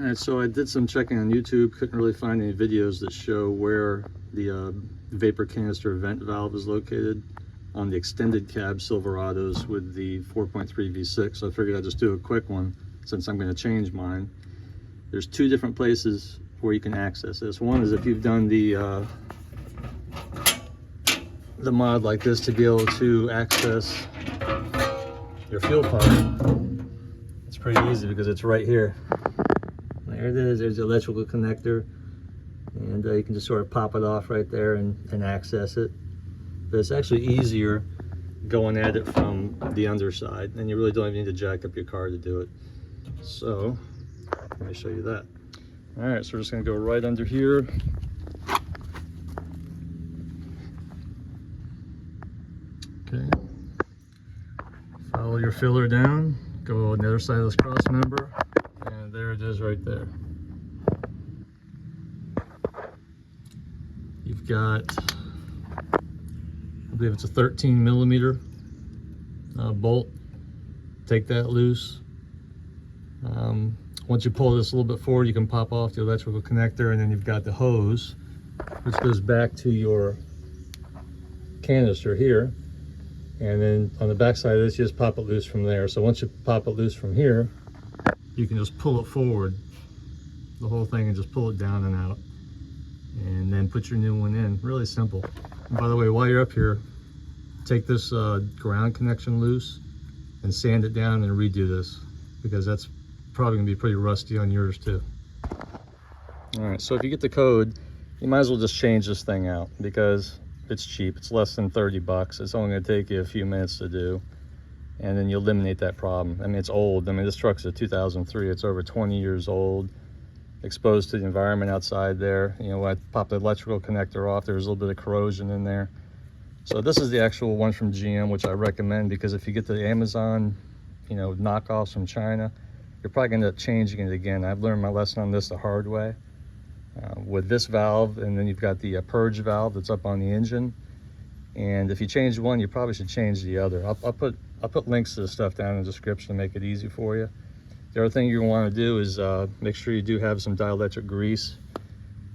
Alright, so I did some checking on YouTube, couldn't really find any videos that show where the vapor canister vent valve is located on the extended cab Silverados with the 4.3 V6, so I figured I'd just do a quick one since I'm going to change mine. There's two different places where you can access this. One is if you've done the mod like this to be able to access your fuel pump. It's pretty easy because it's right here. There it is, there's the electrical connector, and you can just sort of pop it off right there and access it. But it's actually easier going at it from the underside, and you really don't even need to jack up your car to do it. So, let me show you that. All right, so we're just gonna go right under here. Okay, follow your filler down, go on the other side of this cross member, and there it is right there. You've got, I believe it's a 13 millimeter bolt. Take that loose. Once you pull this a little bit forward, you can pop off the electrical connector, and then you've got the hose, which goes back to your canister here. And then on the back side of this, you just pop it loose from there. So once you pop it loose from here, you can just pull it forward, the whole thing, and just pull it down and out. And then put your new one in. Really simple. And by the way, while you're up here, take this ground connection loose and sand it down and redo this, because that's probably gonna be pretty rusty on yours too. All right, so if you get the code, you might as well just change this thing out because it's cheap. It's less than 30 bucks. It's only gonna take you a few minutes to do, and then you eliminate that problem. I mean, it's old. I mean, this truck's a 2003. It's over 20 years old, exposed to the environment outside there. You know, when I popped the electrical connector off, there was a little bit of corrosion in there. So this is the actual one from GM, which I recommend, because if you get the Amazon, you know, knockoffs from China, you're probably gonna end up changing it again. I've learned my lesson on this the hard way. With this valve, and then you've got the Purge valve that's up on the engine. And if you change one, you probably should change the other. I'll put links to the stuff down in the description to make it easy for you. The other thing you're gonna wanna do is make sure you do have some dielectric grease.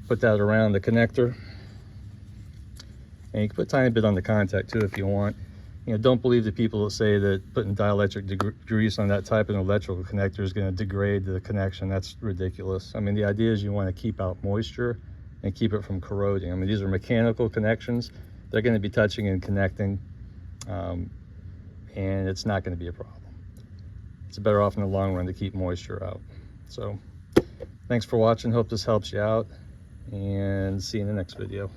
Put that around the connector. And you can put a tiny bit on the contact too if you want. You know, don't believe the people that say that putting dielectric grease on that type of electrical connector is going to degrade the connection. That's ridiculous. I mean, the idea is you want to keep out moisture and keep it from corroding. I mean, these are mechanical connections. They're going to be touching and connecting, and it's not going to be a problem. It's better off in the long run to keep moisture out. So, thanks for watching. Hope this helps you out, and see you in the next video.